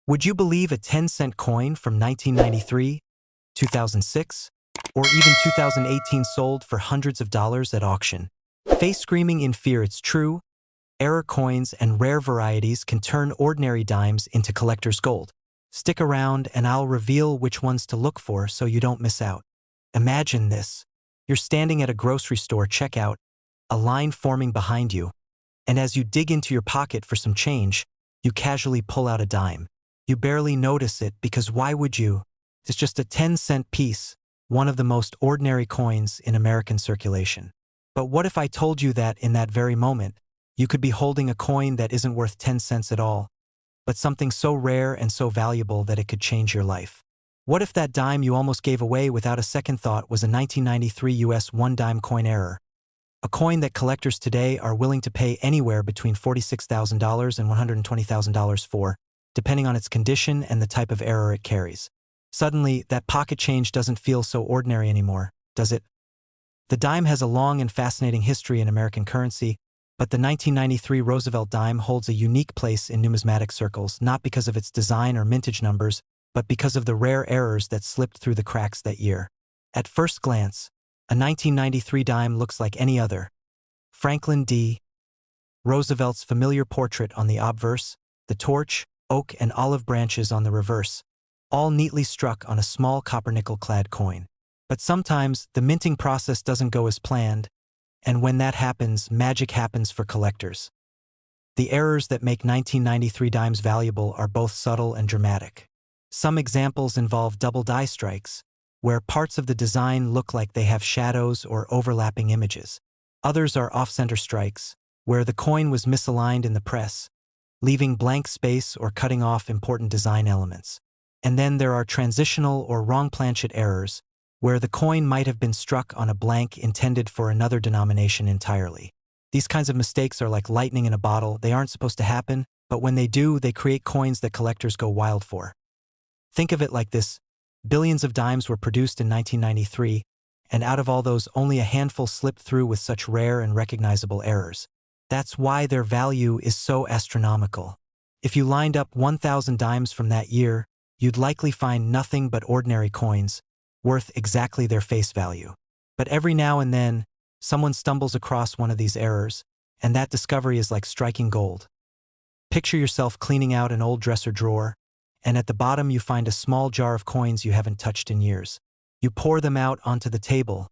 Would you believe a 10-cent coin from 1993, 2006, or even 2018 sold for hundreds of dollars at auction? Face screaming in fear it's true, error coins and rare varieties can turn ordinary dimes into collector's gold. Stick around and I'll reveal which ones to look for so you don't miss out. Imagine this. You're standing at a grocery store checkout, a line forming behind you, and as you dig into your pocket for some change, you casually pull out a dime. You barely notice it because why would you? It's just a 10-cent piece, one of the most ordinary coins in American circulation. But what if I told you that in that very moment, you could be holding a coin that isn't worth 10 cents at all, but something so rare and so valuable that it could change your life? What if that dime you almost gave away without a second thought was a 1993 US 1 dime coin error? A coin that collectors today are willing to pay anywhere between $46,000 and $120,000 for, depending on its condition and the type of error it carries. Suddenly, that pocket change doesn't feel so ordinary anymore, does it? The dime has a long and fascinating history in American currency, but the 1993 Roosevelt Dime holds a unique place in numismatic circles, not because of its design or mintage numbers, but because of the rare errors that slipped through the cracks that year. At first glance, a 1993 dime looks like any other. Franklin D. Roosevelt's familiar portrait on the obverse, the torch, oak and olive branches on the reverse, all neatly struck on a small copper-nickel-clad coin. But sometimes the minting process doesn't go as planned, and when that happens, magic happens for collectors. The errors that make 1993 dimes valuable are both subtle and dramatic. Some examples involve double die strikes, where parts of the design look like they have shadows or overlapping images. Others are off-center strikes, where the coin was misaligned in the press, leaving blank space or cutting off important design elements. And then there are transitional or wrong planchet errors, where the coin might have been struck on a blank intended for another denomination entirely. These kinds of mistakes are like lightning in a bottle. They aren't supposed to happen, but when they do, they create coins that collectors go wild for. Think of it like this. Billions of dimes were produced in 1993, and out of all those, only a handful slipped through with such rare and recognizable errors. That's why their value is so astronomical. If you lined up 1,000 dimes from that year, you'd likely find nothing but ordinary coins, worth exactly their face value. But every now and then, someone stumbles across one of these errors, and that discovery is like striking gold. Picture yourself cleaning out an old dresser drawer, and at the bottom you find a small jar of coins you haven't touched in years. You pour them out onto the table,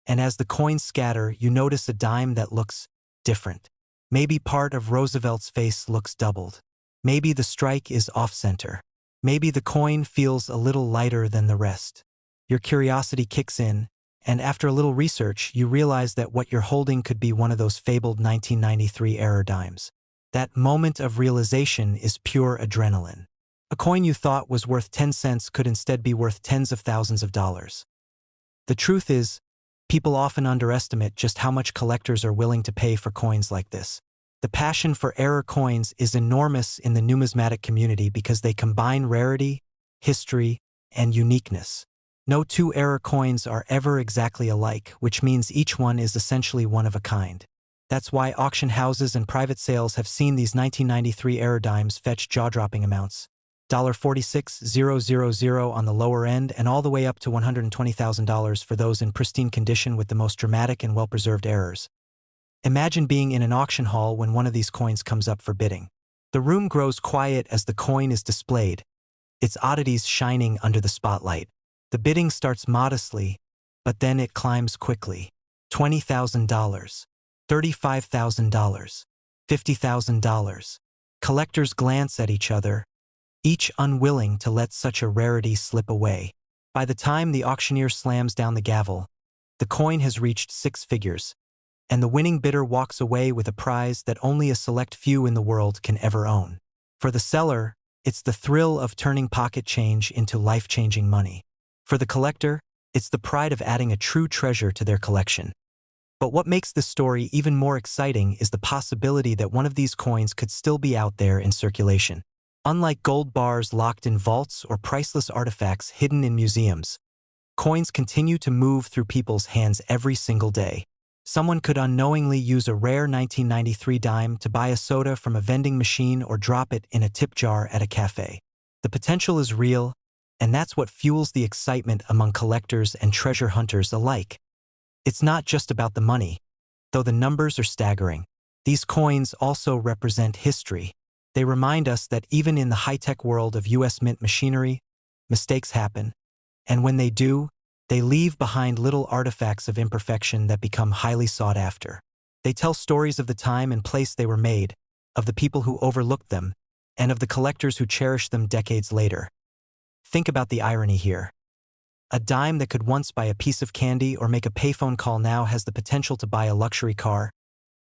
and as the coins scatter, you notice a dime that looks different. Maybe part of Roosevelt's face looks doubled. Maybe the strike is off-center. Maybe the coin feels a little lighter than the rest. Your curiosity kicks in, and after a little research, you realize that what you're holding could be one of those fabled 1993 error dimes. That moment of realization is pure adrenaline. A coin you thought was worth 10 cents could instead be worth tens of thousands of dollars. The truth is, people often underestimate just how much collectors are willing to pay for coins like this. The passion for error coins is enormous in the numismatic community because they combine rarity, history, and uniqueness. No two error coins are ever exactly alike, which means each one is essentially one of a kind. That's why auction houses and private sales have seen these 1993 error dimes fetch jaw-dropping amounts. $46,000 on the lower end and all the way up to $120,000 for those in pristine condition with the most dramatic and well-preserved errors. Imagine being in an auction hall when one of these coins comes up for bidding. The room grows quiet as the coin is displayed, its oddities shining under the spotlight. The bidding starts modestly, but then it climbs quickly. $20,000, $35,000, $50,000. Collectors glance at each other, each unwilling to let such a rarity slip away. By the time the auctioneer slams down the gavel, the coin has reached 6 figures, and the winning bidder walks away with a prize that only a select few in the world can ever own. For the seller, it's the thrill of turning pocket change into life-changing money. For the collector, it's the pride of adding a true treasure to their collection. But what makes this story even more exciting is the possibility that one of these coins could still be out there in circulation. Unlike gold bars locked in vaults or priceless artifacts hidden in museums, coins continue to move through people's hands every single day. Someone could unknowingly use a rare 1993 dime to buy a soda from a vending machine or drop it in a tip jar at a cafe. The potential is real, and that's what fuels the excitement among collectors and treasure hunters alike. It's not just about the money, though the numbers are staggering. These coins also represent history. They remind us that even in the high-tech world of U.S. mint machinery, mistakes happen, and when they do, they leave behind little artifacts of imperfection that become highly sought after. They tell stories of the time and place they were made, of the people who overlooked them, and of the collectors who cherish them decades later. Think about the irony here. A dime that could once buy a piece of candy or make a payphone call now has the potential to buy a luxury car,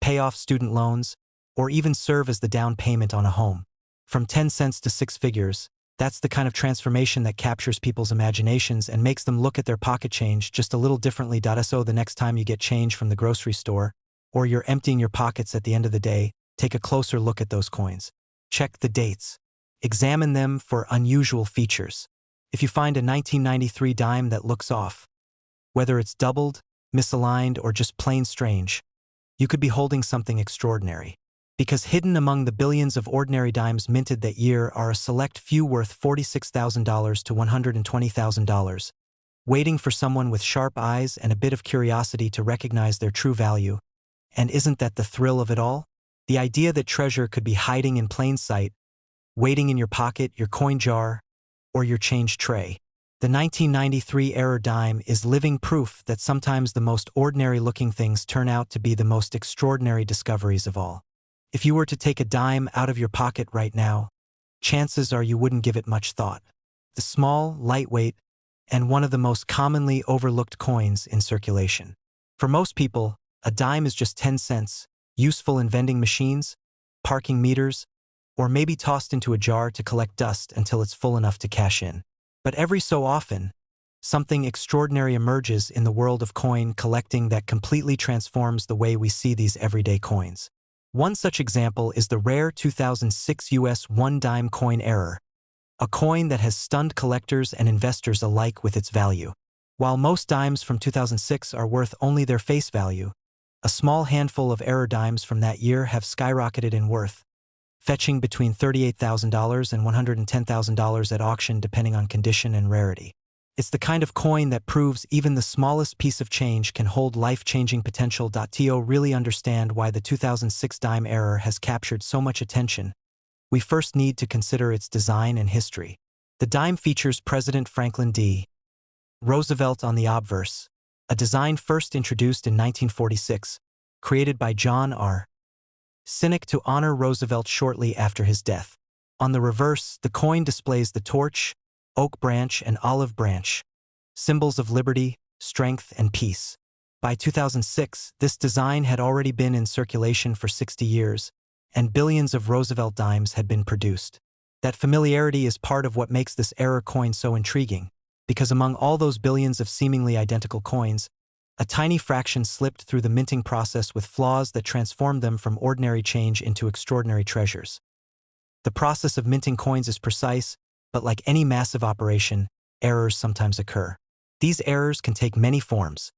pay off student loans, or even serve as the down payment on a home. From 10 cents to six figures, that's the kind of transformation that captures people's imaginations and makes them look at their pocket change just a little differently. So the next time you get change from the grocery store, or you're emptying your pockets at the end of the day, take a closer look at those coins. Check the dates. Examine them for unusual features. If you find a 1993 dime that looks off, whether it's doubled, misaligned, or just plain strange, you could be holding something extraordinary. Because hidden among the billions of ordinary dimes minted that year are a select few worth $46,000 to $120,000, waiting for someone with sharp eyes and a bit of curiosity to recognize their true value. And isn't that the thrill of it all? The idea that treasure could be hiding in plain sight, waiting in your pocket, your coin jar, or your change tray. The 1993 error dime is living proof that sometimes the most ordinary-looking things turn out to be the most extraordinary discoveries of all. If you were to take a dime out of your pocket right now, chances are you wouldn't give it much thought. The small, lightweight, and one of the most commonly overlooked coins in circulation. For most people, a dime is just 10 cents, useful in vending machines, parking meters, or maybe tossed into a jar to collect dust until it's full enough to cash in. But every so often, something extraordinary emerges in the world of coin collecting that completely transforms the way we see these everyday coins. One such example is the rare 2006 US 1 dime coin error, a coin that has stunned collectors and investors alike with its value. While most dimes from 2006 are worth only their face value, a small handful of error dimes from that year have skyrocketed in worth, fetching between $38,000 and $110,000 at auction depending on condition and rarity. It's the kind of coin that proves even the smallest piece of change can hold life-changing potential. To really understand why the 2006 dime error has captured so much attention, we first need to consider its design and history. The dime features President Franklin D. Roosevelt on the obverse, a design first introduced in 1946, created by John R. Cynic to honor Roosevelt shortly after his death. On the reverse, the coin displays the torch, oak branch, and olive branch, symbols of liberty, strength, and peace. By 2006, this design had already been in circulation for 60 years, and billions of Roosevelt dimes had been produced. That familiarity is part of what makes this error coin so intriguing, because among all those billions of seemingly identical coins, a tiny fraction slipped through the minting process with flaws that transformed them from ordinary change into extraordinary treasures. The process of minting coins is precise, but like any massive operation, errors sometimes occur. These errors can take many forms: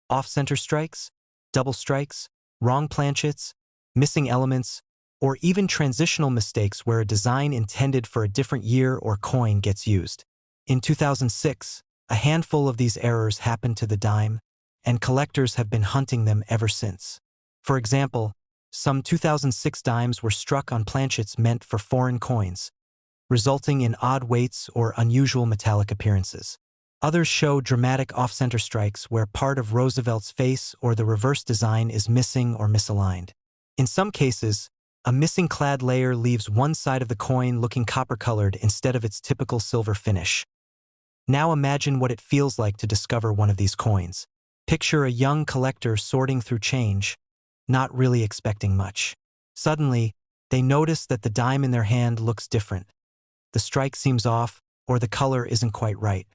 off-center strikes, double strikes, wrong planchets, missing elements, or even transitional mistakes where a design intended for a different year or coin gets used. In 2006, a handful of these errors happened to the dime, and collectors have been hunting them ever since. For example, some 2006 dimes were struck on planchets meant for foreign coins, resulting in odd weights or unusual metallic appearances. Others show dramatic off-center strikes where part of Roosevelt's face or the reverse design is missing or misaligned. In some cases, a missing clad layer leaves one side of the coin looking copper-colored instead of its typical silver finish. Now imagine what it feels like to discover one of these coins. Picture a young collector sorting through change, not really expecting much. Suddenly, they notice that the dime in their hand looks different. The strike seems off, or the color isn't quite right.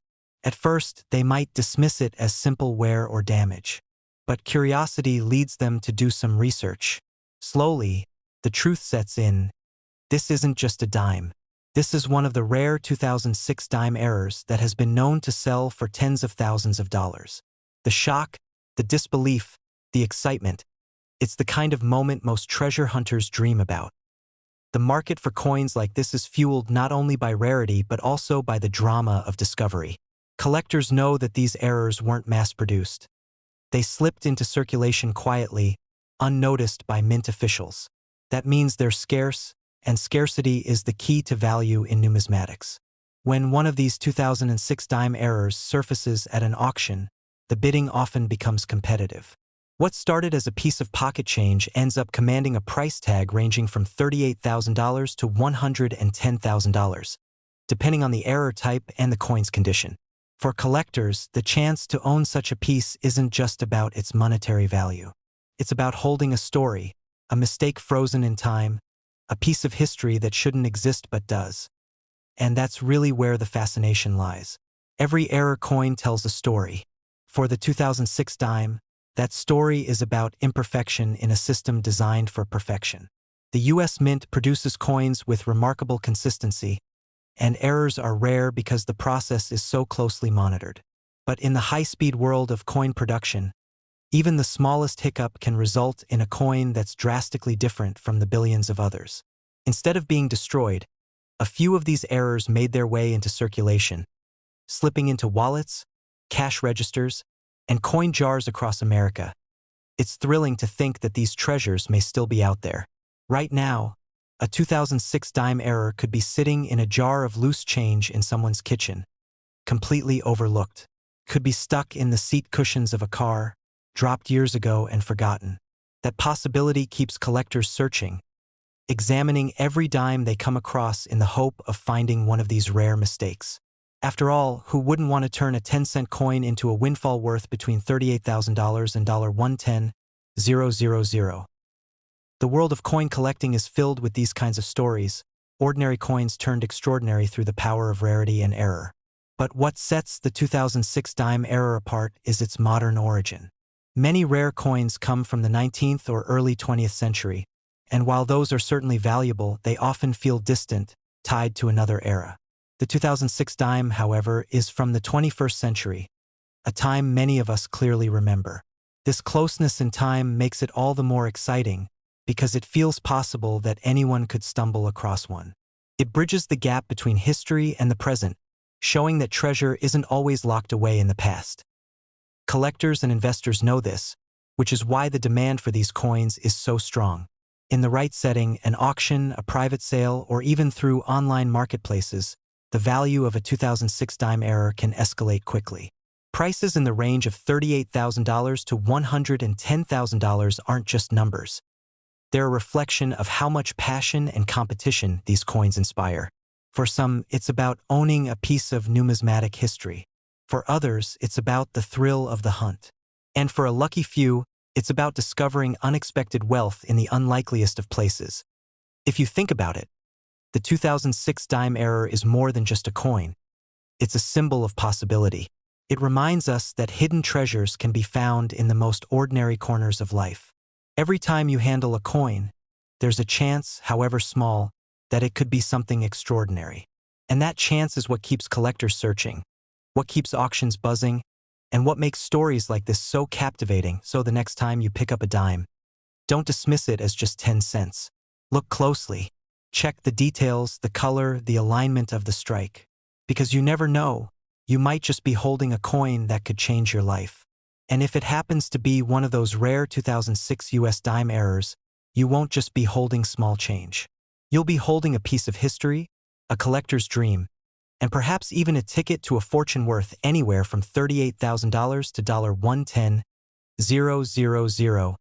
At first, they might dismiss it as simple wear or damage. But curiosity leads them to do some research. Slowly, the truth sets in. This isn't just a dime. This is one of the rare 2006 dime errors that has been known to sell for tens of thousands of dollars. The shock, the disbelief, the excitement. It's the kind of moment most treasure hunters dream about. The market for coins like this is fueled not only by rarity but also by the drama of discovery. Collectors know that these errors weren't mass-produced. They slipped into circulation quietly, unnoticed by mint officials. That means they're scarce, and scarcity is the key to value in numismatics. When one of these 2006 dime errors surfaces at an auction, the bidding often becomes competitive. What started as a piece of pocket change ends up commanding a price tag ranging from $38,000 to $110,000, depending on the error type and the coin's condition. For collectors, the chance to own such a piece isn't just about its monetary value. It's about holding a story, a mistake frozen in time, a piece of history that shouldn't exist but does. And that's really where the fascination lies. Every error coin tells a story. For the 2006 dime, that story is about imperfection in a system designed for perfection. The US Mint produces coins with remarkable consistency, and errors are rare because the process is so closely monitored. But in the high-speed world of coin production, even the smallest hiccup can result in a coin that's drastically different from the billions of others. Instead of being destroyed, a few of these errors made their way into circulation, slipping into wallets, cash registers, and coin jars across America. It's thrilling to think that these treasures may still be out there. Right now, a 2006 dime error could be sitting in a jar of loose change in someone's kitchen, completely overlooked. Could be stuck in the seat cushions of a car, dropped years ago and forgotten. That possibility keeps collectors searching, examining every dime they come across in the hope of finding one of these rare mistakes. After all, who wouldn't want to turn a 10-cent coin into a windfall worth between $38,000 and $110,000? The world of coin collecting is filled with these kinds of stories, ordinary coins turned extraordinary through the power of rarity and error. But what sets the 2006 dime error apart is its modern origin. Many rare coins come from the 19th or early 20th century, and while those are certainly valuable, they often feel distant, tied to another era. The 2006 dime, however, is from the 21st century, a time many of us clearly remember. This closeness in time makes it all the more exciting because it feels possible that anyone could stumble across one. It bridges the gap between history and the present, showing that treasure isn't always locked away in the past. Collectors and investors know this, which is why the demand for these coins is so strong. In the right setting, an auction, a private sale, or even through online marketplaces, the value of a 2006 dime error can escalate quickly. Prices in the range of $38,000 to $110,000 aren't just numbers. They're a reflection of how much passion and competition these coins inspire. For some, it's about owning a piece of numismatic history. For others, it's about the thrill of the hunt. And for a lucky few, it's about discovering unexpected wealth in the unlikeliest of places. If you think about it, the 2006 dime error is more than just a coin. It's a symbol of possibility. It reminds us that hidden treasures can be found in the most ordinary corners of life. Every time you handle a coin, there's a chance, however small, that it could be something extraordinary. And that chance is what keeps collectors searching, what keeps auctions buzzing, and what makes stories like this so captivating. So the next time you pick up a dime, don't dismiss it as just 10 cents. Look closely. Check the details, the color, the alignment of the strike. Because you never know, you might just be holding a coin that could change your life. And if it happens to be one of those rare 2006 US dime errors, you won't just be holding small change. You'll be holding a piece of history, a collector's dream, and perhaps even a ticket to a fortune worth anywhere from $38,000 to $110,000.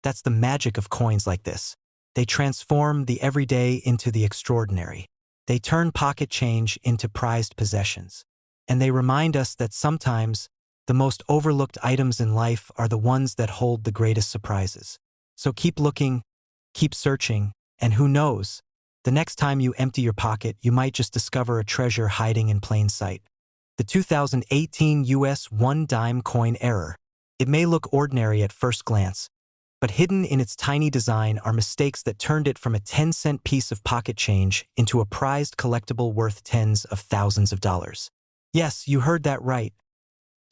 That's the magic of coins like this. They transform the everyday into the extraordinary. They turn pocket change into prized possessions. And they remind us that sometimes the most overlooked items in life are the ones that hold the greatest surprises. So keep looking, keep searching, and who knows, the next time you empty your pocket, you might just discover a treasure hiding in plain sight. The 2018 US 1 dime coin error. It may look ordinary at first glance, but hidden in its tiny design are mistakes that turned it from a 10-cent piece of pocket change into a prized collectible worth tens of thousands of dollars. Yes, you heard that right.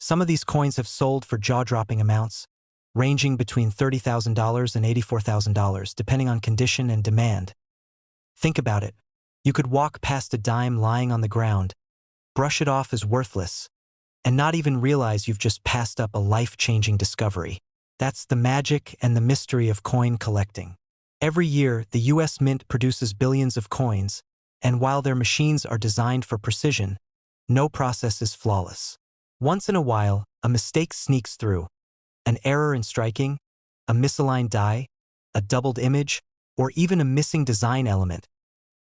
Some of these coins have sold for jaw-dropping amounts, ranging between $30,000 and $84,000, depending on condition and demand. Think about it. You could walk past a dime lying on the ground, brush it off as worthless, and not even realize you've just passed up a life-changing discovery. That's the magic and the mystery of coin collecting. Every year, the US Mint produces billions of coins, and while their machines are designed for precision, no process is flawless. Once in a while, a mistake sneaks through. An error in striking, a misaligned die, a doubled image, or even a missing design element,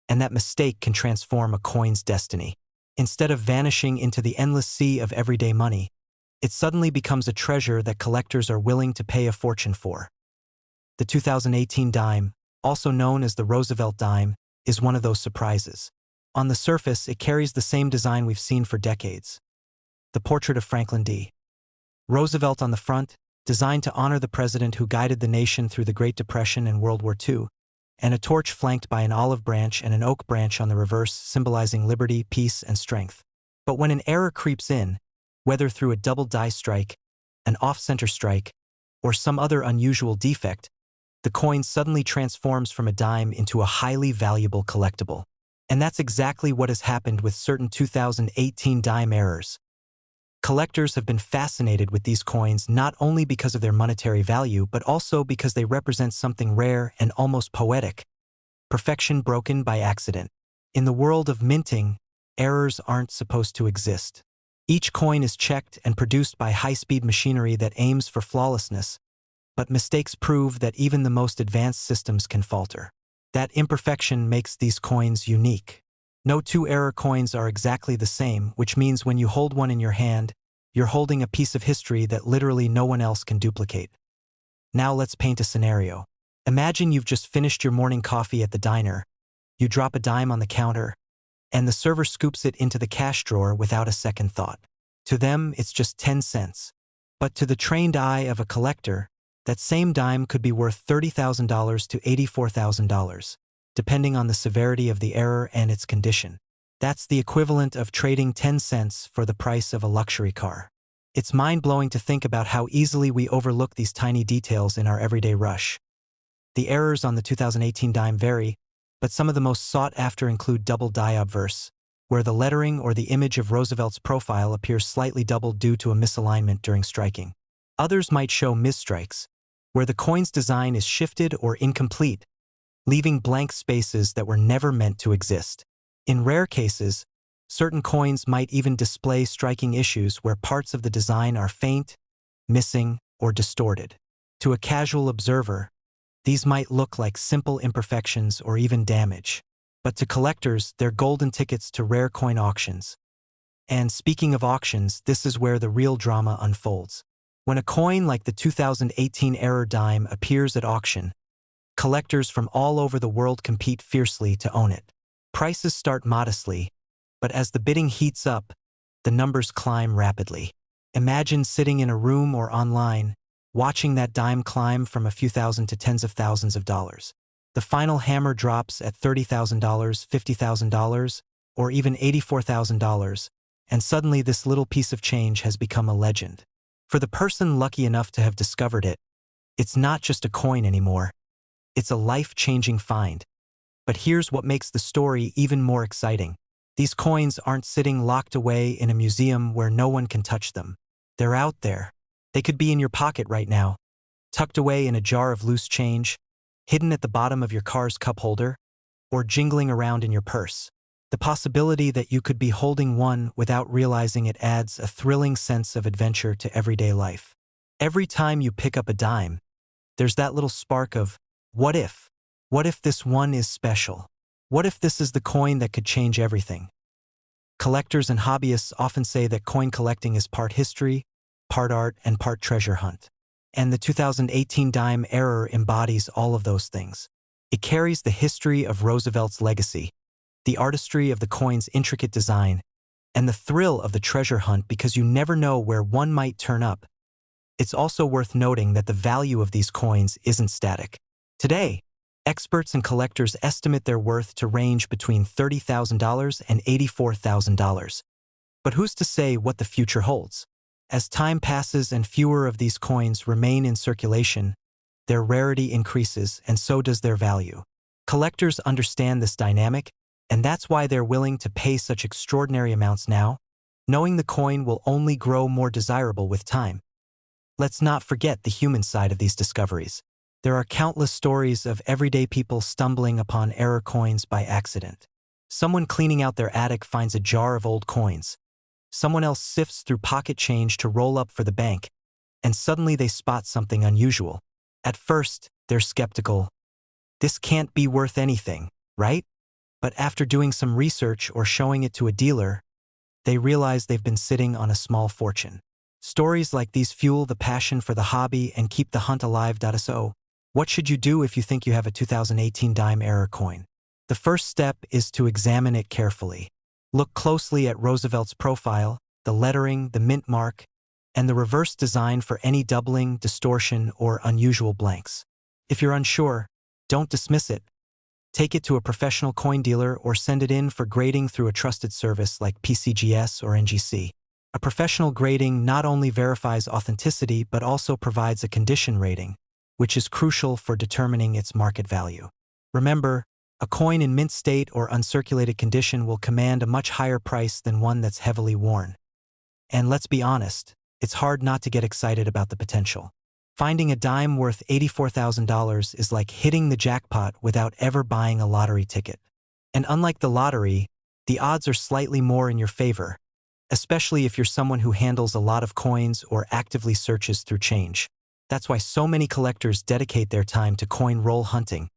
and that mistake can transform a coin's destiny. Instead of vanishing into the endless sea of everyday money, it suddenly becomes a treasure that collectors are willing to pay a fortune for. The 2018 dime, also known as the Roosevelt Dime, is one of those surprises. On the surface, it carries the same design we've seen for decades. The portrait of Franklin D. Roosevelt on the front, designed to honor the president who guided the nation through the Great Depression and World War II, and a torch flanked by an olive branch and an oak branch on the reverse, symbolizing liberty, peace, and strength. But when an error creeps in, whether through a double die strike, an off-center strike, or some other unusual defect, the coin suddenly transforms from a dime into a highly valuable collectible. And that's exactly what has happened with certain 2018 dime errors. Collectors have been fascinated with these coins not only because of their monetary value, but also because they represent something rare and almost poetic: perfection broken by accident. In the world of minting, errors aren't supposed to exist. Each coin is checked and produced by high-speed machinery that aims for flawlessness, but mistakes prove that even the most advanced systems can falter. That imperfection makes these coins unique. No two error coins are exactly the same, which means when you hold one in your hand, you're holding a piece of history that literally no one else can duplicate. Now let's paint a scenario. Imagine you've just finished your morning coffee at the diner, you drop a dime on the counter, and the server scoops it into the cash drawer without a second thought. To them, it's just 10 cents. But to the trained eye of a collector, that same dime could be worth $30,000 to $84,000. Depending on the severity of the error and its condition. That's the equivalent of trading 10 cents for the price of a luxury car. It's mind-blowing to think about how easily we overlook these tiny details in our everyday rush. The errors on the 2018 dime vary, but some of the most sought-after include double die obverse, where the lettering or the image of Roosevelt's profile appears slightly doubled due to a misalignment during striking. Others might show misstrikes, where the coin's design is shifted or incomplete, leaving blank spaces that were never meant to exist. In rare cases, certain coins might even display striking issues where parts of the design are faint, missing, or distorted. To a casual observer, these might look like simple imperfections or even damage. But to collectors, they're golden tickets to rare coin auctions. And speaking of auctions, this is where the real drama unfolds. When a coin like the 2018 error dime appears at auction, collectors from all over the world compete fiercely to own it. Prices start modestly, but as the bidding heats up, the numbers climb rapidly. Imagine sitting in a room or online, watching that dime climb from a few thousand to tens of thousands of dollars. The final hammer drops at $30,000, $50,000, or even $84,000, and suddenly this little piece of change has become a legend. For the person lucky enough to have discovered it, it's not just a coin anymore. It's a life-changing find. But here's what makes the story even more exciting. These coins aren't sitting locked away in a museum where no one can touch them. They're out there. They could be in your pocket right now, tucked away in a jar of loose change, hidden at the bottom of your car's cup holder, or jingling around in your purse. The possibility that you could be holding one without realizing it adds a thrilling sense of adventure to everyday life. Every time you pick up a dime, there's that little spark of, what if? What if this one is special? What if this is the coin that could change everything? Collectors and hobbyists often say that coin collecting is part history, part art, and part treasure hunt. And the 2018 dime error embodies all of those things. It carries the history of Roosevelt's legacy, the artistry of the coin's intricate design, and the thrill of the treasure hunt because you never know where one might turn up. It's also worth noting that the value of these coins isn't static. Today, experts and collectors estimate their worth to range between $30,000 and $84,000. But who's to say what the future holds? As time passes and fewer of these coins remain in circulation, their rarity increases and so does their value. Collectors understand this dynamic, and that's why they're willing to pay such extraordinary amounts now, knowing the coin will only grow more desirable with time. Let's not forget the human side of these discoveries. There are countless stories of everyday people stumbling upon error coins by accident. Someone cleaning out their attic finds a jar of old coins. Someone else sifts through pocket change to roll up for the bank, and suddenly they spot something unusual. At first, they're skeptical. This can't be worth anything, right? But after doing some research or showing it to a dealer, they realize they've been sitting on a small fortune. Stories like these fuel the passion for the hobby and keep the hunt alive. So, what should you do if you think you have a 2018 dime error coin? The first step is to examine it carefully. Look closely at Roosevelt's profile, the lettering, the mint mark, and the reverse design for any doubling, distortion, or unusual blanks. If you're unsure, don't dismiss it. Take it to a professional coin dealer or send it in for grading through a trusted service like PCGS or NGC. A professional grading not only verifies authenticity but also provides a condition rating, which is crucial for determining its market value. Remember, a coin in mint state or uncirculated condition will command a much higher price than one that's heavily worn. And let's be honest, it's hard not to get excited about the potential. Finding a dime worth $84,000 is like hitting the jackpot without ever buying a lottery ticket. And unlike the lottery, the odds are slightly more in your favor, especially if you're someone who handles a lot of coins or actively searches through change. That's why so many collectors dedicate their time to coin roll hunting,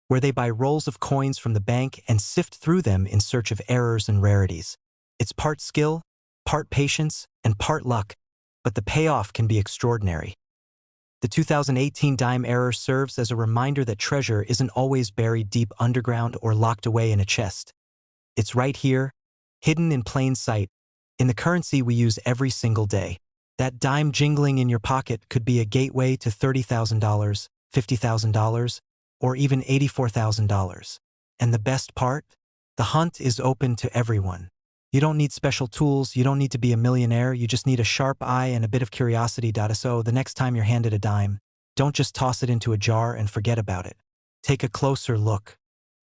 where they buy rolls of coins from the bank and sift through them in search of errors and rarities. It's part skill, part patience, and part luck, but the payoff can be extraordinary. The 2018 dime error serves as a reminder that treasure isn't always buried deep underground or locked away in a chest. It's right here, hidden in plain sight, in the currency we use every single day. That dime jingling in your pocket could be a gateway to $30,000, $50,000, or even $84,000. And the best part? The hunt is open to everyone. You don't need special tools, you don't need to be a millionaire, you just need a sharp eye and a bit of curiosity. So the next time you're handed a dime, don't just toss it into a jar and forget about it. Take a closer look.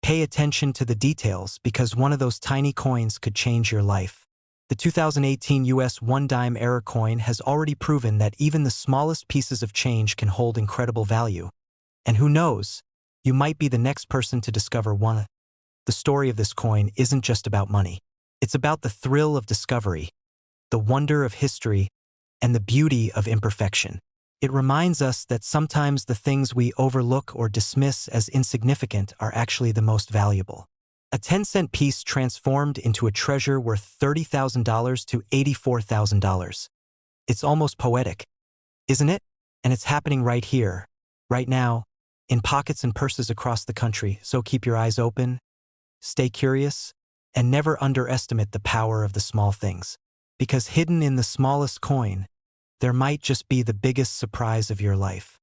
Pay attention to the details because one of those tiny coins could change your life. The 2018 US 1 dime error coin has already proven that even the smallest pieces of change can hold incredible value. And who knows, you might be the next person to discover one. The story of this coin isn't just about money. It's about the thrill of discovery, the wonder of history, and the beauty of imperfection. It reminds us that sometimes the things we overlook or dismiss as insignificant are actually the most valuable. A 10-cent piece transformed into a treasure worth $30,000 to $84,000. It's almost poetic, isn't it? And it's happening right here, right now, in pockets and purses across the country. So keep your eyes open, stay curious, and never underestimate the power of the small things. Because hidden in the smallest coin, there might just be the biggest surprise of your life.